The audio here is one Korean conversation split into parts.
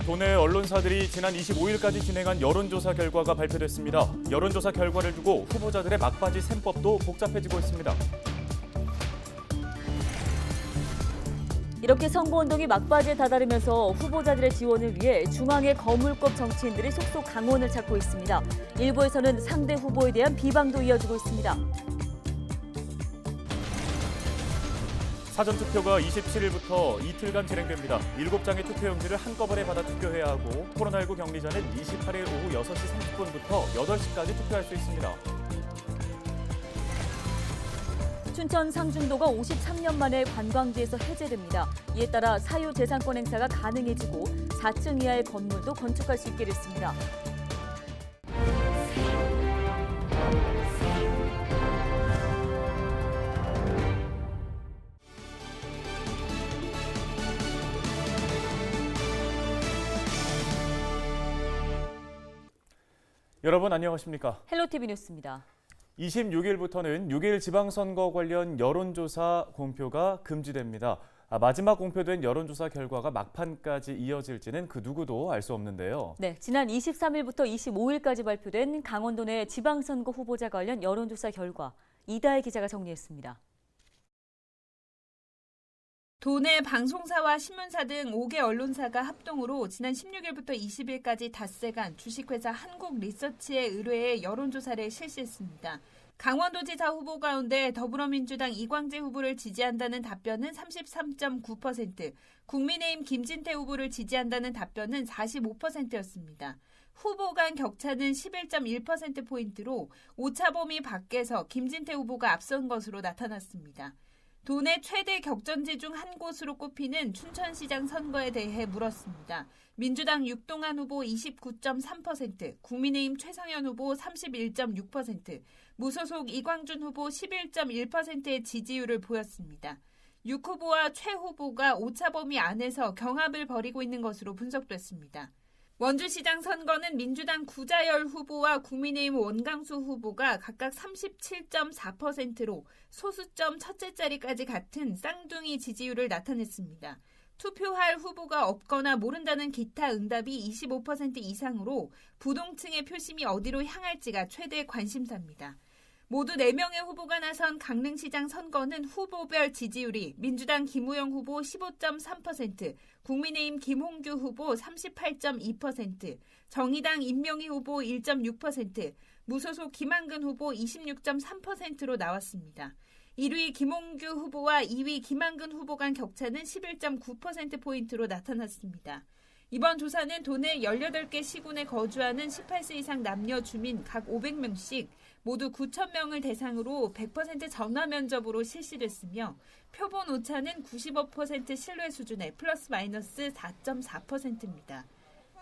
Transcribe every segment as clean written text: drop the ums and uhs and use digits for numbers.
도내 언론사들이 지난 25일까지 진행한 여론조사 결과가 발표됐습니다. 여론조사 결과를 두고 후보자들의 막바지 셈법도 복잡해지고 있습니다. 이렇게 선거운동이 막바지에 다다르면서 후보자들의 지원을 위해 중앙의 거물급 정치인들이 속속 강원을 찾고 있습니다. 일부에서는 상대 후보에 대한 비방도 이어지고 있습니다. 사전투표가 27일부터 이틀간 진행됩니다. 7장의 투표용지를 한꺼번에 받아 투표해야 하고 코로나19 격리 전엔 28일 오후 6시 30분부터 8시까지 투표할 수 있습니다. 춘천 상중도가 53년 만에 관광지에서 해제됩니다. 이에 따라 사유재산권 행사가 가능해지고 4층 이하의 건물도 건축할 수 있게 됐습니다. 여러분 안녕하십니까? 헬로티비 뉴스입니다. 26일부터는 6일 지방선거 관련 여론조사 공표가 금지됩니다. 마지막 공표된 여론조사 결과가 막판까지 이어질지는 그 누구도 알 수 없는데요. 네, 지난 23일부터 25일까지 발표된 강원도 내 지방선거 후보자 관련 여론조사 결과 이다혜 기자가 정리했습니다. 도내 방송사와 신문사 등 5개 언론사가 합동으로 지난 16일부터 20일까지 닷새간 주식회사 한국리서치의 의뢰에 여론조사를 실시했습니다. 강원도지사 후보 가운데 더불어민주당 이광재 후보를 지지한다는 답변은 33.9%, 국민의힘 김진태 후보를 지지한다는 답변은 45%였습니다. 후보 간 격차는 11.1%포인트로 오차범위 밖에서 김진태 후보가 앞선 것으로 나타났습니다. 도내 최대 격전지 중 한 곳으로 꼽히는 춘천시장 선거에 대해 물었습니다. 민주당 육동환 후보 29.3%, 국민의힘 최성현 후보 31.6%, 무소속 이광준 후보 11.1%의 지지율을 보였습니다. 6 후보와 최 후보가 오차범위 안에서 경합을 벌이고 있는 것으로 분석됐습니다. 원주시장 선거는 민주당 구자열 후보와 국민의힘 원강수 후보가 각각 37.4%로 소수점 첫째 자리까지 같은 쌍둥이 지지율을 나타냈습니다. 투표할 후보가 없거나 모른다는 기타 응답이 25% 이상으로 부동층의 표심이 어디로 향할지가 최대 관심사입니다. 모두 4명의 후보가 나선 강릉시장 선거는 후보별 지지율이 민주당 김우영 후보 15.3%, 국민의힘 김홍규 후보 38.2%, 정의당 임명희 후보 1.6%, 무소속 김한근 후보 26.3%로 나왔습니다. 1위 김홍규 후보와 2위 김한근 후보 간 격차는 11.9%포인트로 나타났습니다. 이번 조사는 도내 18개 시군에 거주하는 18세 이상 남녀 주민 각 500명씩 모두 9,000명을 대상으로 100% 전화 면접으로 실시됐으며 표본 오차는 95% 신뢰 수준의 플러스 마이너스 4.4%입니다.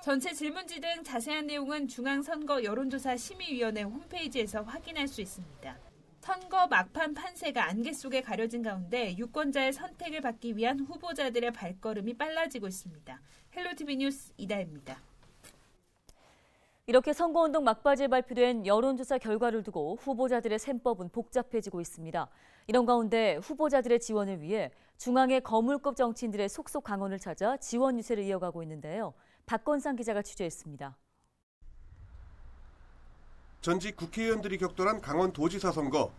전체 질문지 등 자세한 내용은 중앙선거 여론조사 심의위원회 홈페이지에서 확인할 수 있습니다. 선거 막판 판세가 안개 속에 가려진 가운데 유권자의 선택을 받기 위한 후보자들의 발걸음이 빨라지고 있습니다. 헬로티비 뉴스 이다혜입니다. 이렇게 선거운동 막바지에 발표된 여론조사 결과를 두고 후보자들의 셈법은 복잡해지고 있습니다. 이런 가운데 후보자들의 지원을 위해 중앙의 거물급 정치인들의 속속 강원을 찾아 지원 유세를 이어가고 있는데요. 박건상 기자가 취재했습니다. 전직 국회의원들이 격돌한 강원도지사 선거.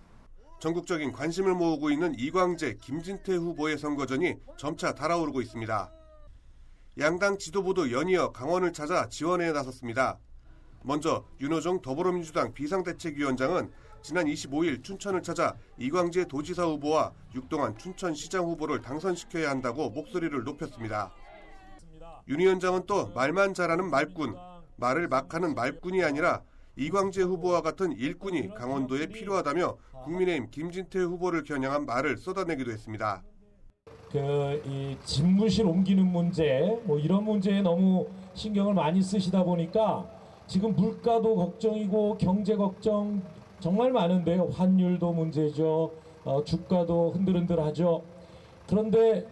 전국적인 관심을 모으고 있는 이광재, 김진태 후보의 선거전이 점차 달아오르고 있습니다. 양당 지도부도 연이어 강원을 찾아 지원에 나섰습니다. 먼저 윤호중 더불어민주당 비상대책위원장은 지난 25일 춘천을 찾아 이광재 도지사 후보와 육동환 춘천시장 후보를 당선시켜야 한다고 목소리를 높였습니다. 윤 위원장은 또 말만 잘하는 말꾼, 말을 막 하는 말꾼이 아니라 이광재 후보와 같은 일꾼이 강원도에 필요하다며 국민의힘 김진태 후보를 겨냥한 말을 쏟아내기도 했습니다. 이 집무실 옮기는 문제, 이런 문제에 너무 신경을 많이 쓰시다 보니까 지금 물가도 걱정이고 경제 걱정 정말 많은데요. 환율도 문제죠. 주가도 흔들흔들하죠. 그런데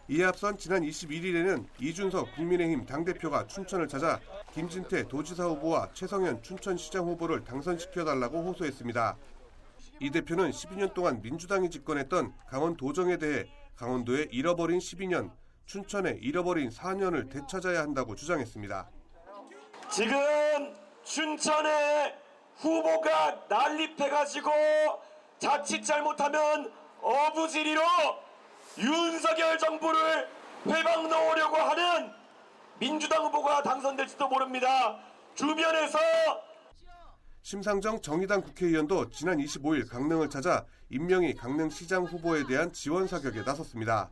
이에 앞선 지난 21일에는 이준석 국민의힘 당대표가 춘천을 찾아 김진태 도지사 후보와 최성현 춘천시장 후보를 당선시켜달라고 호소했습니다. 이 대표는 12년 동안 민주당이 집권했던 강원도정에 대해 강원도의 잃어버린 12년, 춘천의 잃어버린 4년을 되찾아야 한다고 주장했습니다. 지금 춘천에 후보가 난립해가지고 자칫 잘못하면 어부지리로 윤석열 정부를 회방 놓으려고 하는 민주당 후보가 당선될지도 모릅니다. 주변에서 심상정 정의당 국회의원도 지난 25일 강릉을 찾아 임명희 강릉시장 후보에 대한 지원 사격에 나섰습니다.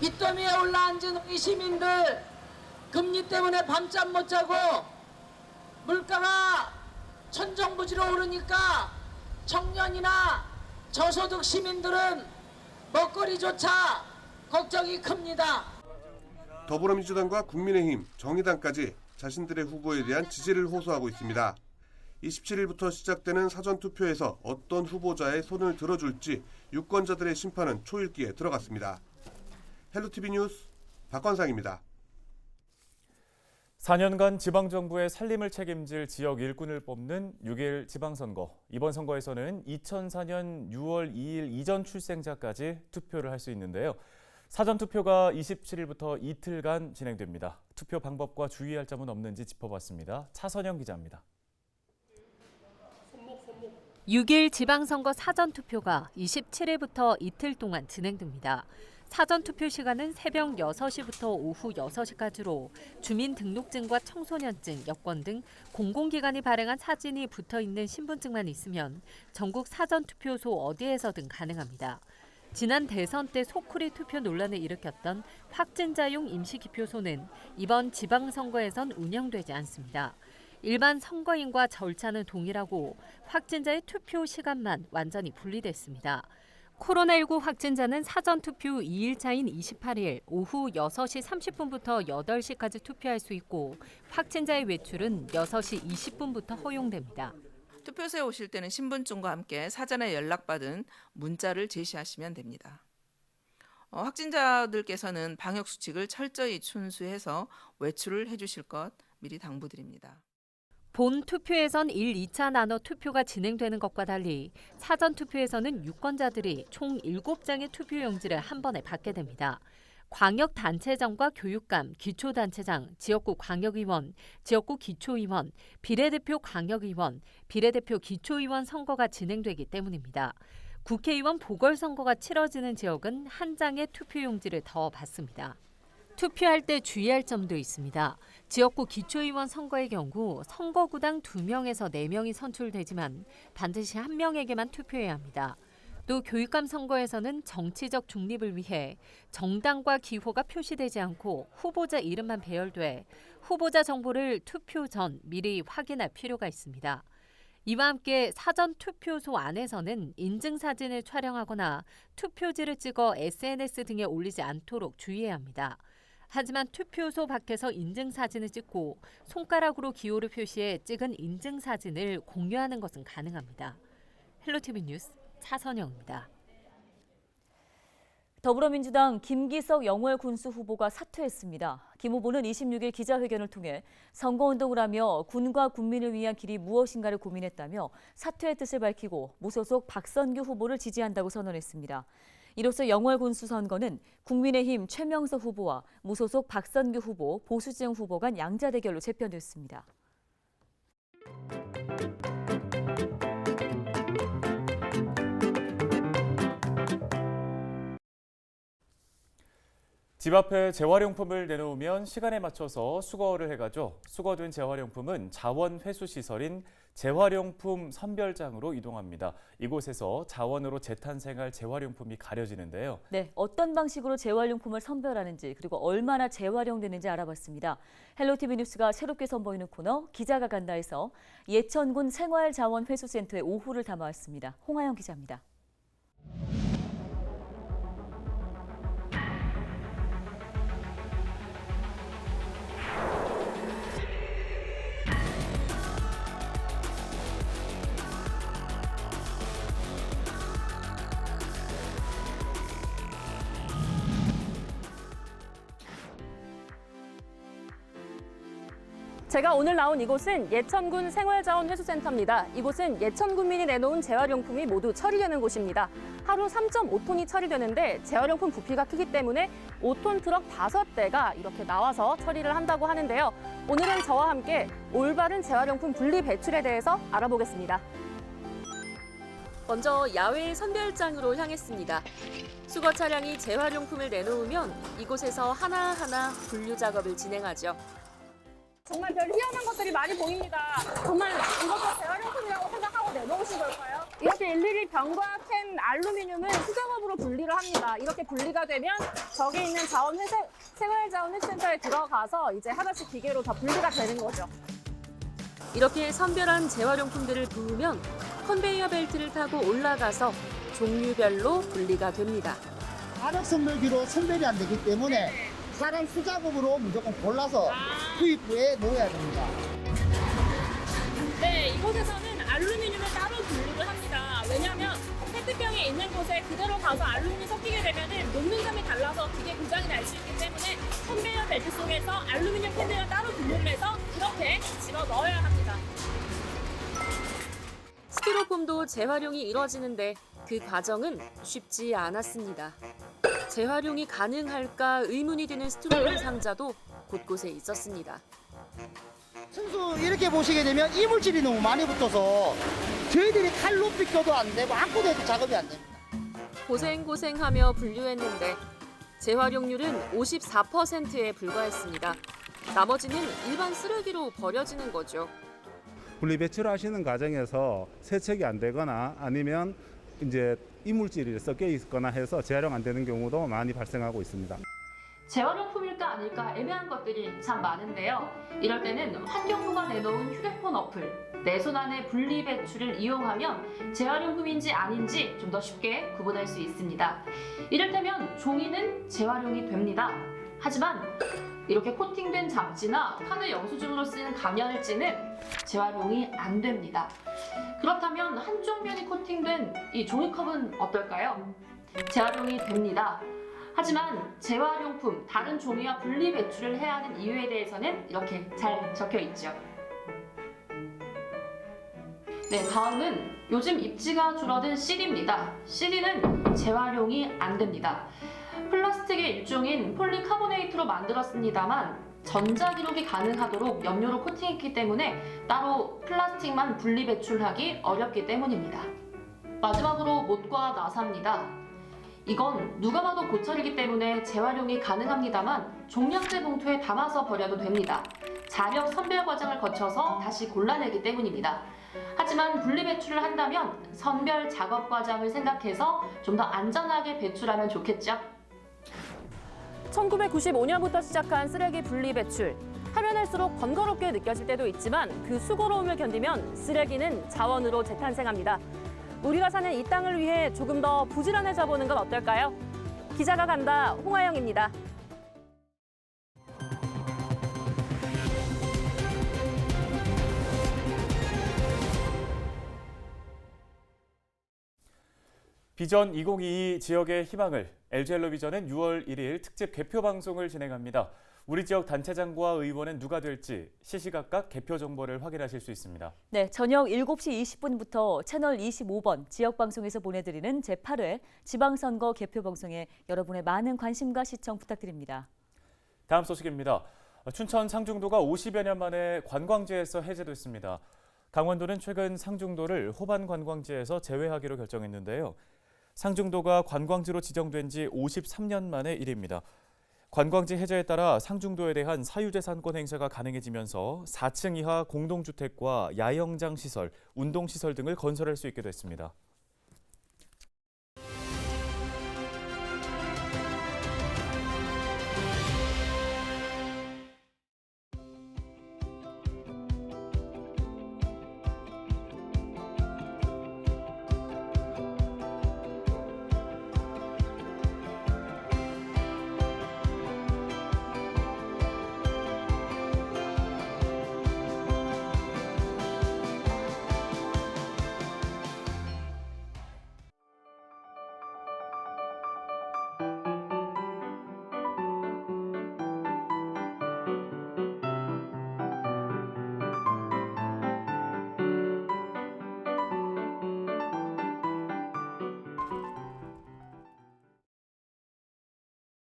빚더미에 올라앉은 우리 시민들 금리 때문에 밤잠 못 자고 물가가 천정부지로 오르니까 청년이나 저소득 시민들은 먹거리조차 걱정이 큽니다. 더불어민주당과 국민의힘, 정의당까지 자신들의 후보에 대한 지지를 호소하고 있습니다. 27일부터 시작되는 사전투표에서 어떤 후보자의 손을 들어줄지 유권자들의 심판은 초읽기에 들어갔습니다. 헬로티비 뉴스 박건상입니다. 4년간 지방정부의 살림을 책임질 지역 일꾼을 뽑는 6.1 지방선거. 이번 선거에서는 2004년 6월 2일 이전 출생자까지 투표를 할 수 있는데요. 사전투표가 27일부터 이틀간 진행됩니다. 투표 방법과 주의할 점은 없는지 짚어봤습니다. 차선영 기자입니다. 6일 지방선거 사전투표가 27일부터 이틀 동안 진행됩니다. 사전투표 시간은 새벽 6시부터 오후 6시까지로 주민등록증과 청소년증, 여권 등 공공기관이 발행한 사진이 붙어있는 신분증만 있으면 전국 사전투표소 어디에서든 가능합니다. 지난 대선 때 소쿠리 투표 논란을 일으켰던 확진자용 임시기표소는 이번 지방선거에선 운영되지 않습니다. 일반 선거인과 절차는 동일하고 확진자의 투표 시간만 완전히 분리됐습니다. 코로나19 확진자는 사전투표 2일차인 28일 오후 6시 30분부터 8시까지 투표할 수 있고 확진자의 외출은 6시 20분부터 허용됩니다. 투표소에 오실 때는 신분증과 함께 사전에 연락받은 문자를 제시하시면 됩니다. 확진자들께서는 방역수칙을 철저히 준수해서 외출을 해주실 것 미리 당부드립니다. 본 투표에선 1, 2차 나눠 투표가 진행되는 것과 달리 사전 투표에서는 유권자들이 총 7장의 투표용지를 한 번에 받게 됩니다. 광역단체장과 교육감, 기초단체장, 지역구 광역의원, 지역구 기초의원, 비례대표 광역의원, 비례대표 기초의원 선거가 진행되기 때문입니다. 국회의원 보궐선거가 치러지는 지역은 한 장의 투표용지를 더 받습니다. 투표할 때 주의할 점도 있습니다. 지역구 기초의원 선거의 경우 선거구당 2명에서 4명이 선출되지만 반드시 1명에게만 투표해야 합니다. 또 교육감 선거에서는 정치적 중립을 위해 정당과 기호가 표시되지 않고 후보자 이름만 배열돼 후보자 정보를 투표 전 미리 확인할 필요가 있습니다. 이와 함께 사전 투표소 안에서는 인증사진을 촬영하거나 투표지를 찍어 SNS 등에 올리지 않도록 주의해야 합니다. 하지만 투표소 밖에서 인증사진을 찍고 손가락으로 기호를 표시해 찍은 인증사진을 공유하는 것은 가능합니다. 헬로티비 뉴스 차선영입니다. 더불어민주당 김기석 영월 군수 후보가 사퇴했습니다. 김 후보는 26일 기자회견을 통해 선거운동을 하며 군과 국민을 위한 길이 무엇인가를 고민했다며 사퇴의 뜻을 밝히고 무소속 박선규 후보를 지지한다고 선언했습니다. 이로써 영월 군수 선거는 국민의힘 최명석 후보와 무소속 박선규 후보, 보수지형 후보 간 양자 대결로 재편됐습니다. 집 앞에 재활용품을 내놓으면 시간에 맞춰서 수거를 해가죠. 수거된 재활용품은 자원회수시설인 재활용품 선별장으로 이동합니다. 이곳에서 자원으로 재탄생할 재활용품이 가려지는데요. 네, 어떤 방식으로 재활용품을 선별하는지 그리고 얼마나 재활용되는지 알아봤습니다. 헬로티비 뉴스가 새롭게 선보이는 코너 기자가 간다에서 예천군 생활자원회수센터의 오후를 담아왔습니다. 홍하영 기자입니다. 제가 오늘 나온 이곳은 예천군 생활자원회수센터입니다. 이곳은 예천 군민이 내놓은 재활용품이 모두 처리되는 곳입니다. 하루 3.5톤이 처리되는데 재활용품 부피가 크기 때문에 5톤 트럭 5대가 이렇게 나와서 처리를 한다고 하는데요. 오늘은 저와 함께 올바른 재활용품 분리 배출에 대해서 알아보겠습니다. 먼저 야외 선별장으로 향했습니다. 수거 차량이 재활용품을 내놓으면 이곳에서 하나하나 분류 작업을 진행하죠. 정말 별 희한한 것들이 많이 보입니다. 정말 이것도 재활용품이라고 생각하고 내놓으신 걸까요? 이렇게 일일이 병과 캔, 알루미늄을 수작업으로 분리를 합니다. 이렇게 분리가 되면 저기 있는 생활자원회센터에 들어가서 이제 하나씩 기계로 다 분리가 되는 거죠. 이렇게 선별한 재활용품들을 부으면 컨베이어 벨트를 타고 올라가서 종류별로 분리가 됩니다. 아력 선별기로 선별이 안 되기 때문에 사람 수작업으로 무조건 골라서 투입부에 놓아야 됩니다. 네, 이곳에서는 알루미늄을 따로 분리를 합니다. 왜냐하면 페트병이 있는 곳에 그대로 가서 알루미늄이 섞이게 되면 녹는 점이 달라서 기계 고장이 날 수 있기 때문에 컨베이어 벨트 속에서 알루미늄 캔들을 따로 분리를 해서 이렇게 집어 넣어야 합니다. 스티로폼도 재활용이 이뤄지는데 그 과정은 쉽지 않았습니다. 재활용이 가능할까 의문이 드는 스티로폼 상자도 곳곳에 있었습니다. 순수 이렇게 보시게 되면 이물질이 너무 많이 붙어서 저희들이 칼로 빗겨도 안 되고 안고도 해도 작업이 안 됩니다. 고생고생하며 분류했는데 재활용률은 54%에 불과했습니다. 나머지는 일반 쓰레기로 버려지는 거죠. 분리 배출하시는 과정에서 세척이 안 되거나 아니면 이제 이물질이 섞여 있거나 해서 재활용 안 되는 경우도 많이 발생하고 있습니다. 재활용품일까 아닐까 애매한 것들이 참 많은데요. 이럴 때는 환경부가 내놓은 휴대폰 어플 내 손 안에 분리 배출을 이용하면 재활용품인지 아닌지 좀 더 쉽게 구분할 수 있습니다. 이를테면 종이는 재활용이 됩니다. 하지만 이렇게 코팅된 잡지나 카드 영수증으로 쓰는 감열지는 재활용이 안 됩니다. 그렇다면 한쪽 면이 코팅된 이 종이컵은 어떨까요? 재활용이 됩니다. 하지만 재활용품, 다른 종이와 분리 배출을 해야 하는 이유에 대해서는 이렇게 잘 적혀 있죠. 네, 다음은 요즘 입지가 줄어든 CD입니다. CD는 재활용이 안 됩니다. 플라스틱의 일종인 폴리카보네이트로 만들었습니다만 전자기록이 가능하도록 염료로 코팅했기 때문에 따로 플라스틱만 분리 배출하기 어렵기 때문입니다. 마지막으로 못과 나사입니다. 이건 누가 봐도 고철이기 때문에 재활용이 가능합니다만 종량제 봉투에 담아서 버려도 됩니다. 자력 선별 과정을 거쳐서 다시 골라내기 때문입니다. 하지만 분리 배출을 한다면 선별 작업 과정을 생각해서 좀 더 안전하게 배출하면 좋겠죠? 1995년부터 시작한 쓰레기 분리 배출. 하면 할수록 번거롭게 느껴질 때도 있지만 그 수고로움을 견디면 쓰레기는 자원으로 재탄생합니다. 우리가 사는 이 땅을 위해 조금 더 부지런해져 보는 건 어떨까요? 기자가 간다, 홍하영입니다. 비전 2022 지역의 희망을 LG엘로비전은 6월 1일 특집 개표 방송을 진행합니다. 우리 지역 단체장과 의원은 누가 될지 시시각각 개표 정보를 확인하실 수 있습니다. 네, 저녁 7시 20분부터 채널 25번 지역방송에서 보내드리는 제8회 지방선거 개표 방송에 여러분의 많은 관심과 시청 부탁드립니다. 다음 소식입니다. 춘천 상중도가 50여 년 만에 관광지에서 해제됐습니다. 강원도는 최근 상중도를 호반 관광지에서 제외하기로 결정했는데요. 상중도가 관광지로 지정된 지 53년 만의 일입니다. 관광지 해제에 따라 상중도에 대한 사유재산권 행사가 가능해지면서 4층 이하 공동주택과 야영장 시설, 운동시설 등을 건설할 수 있게 됐습니다.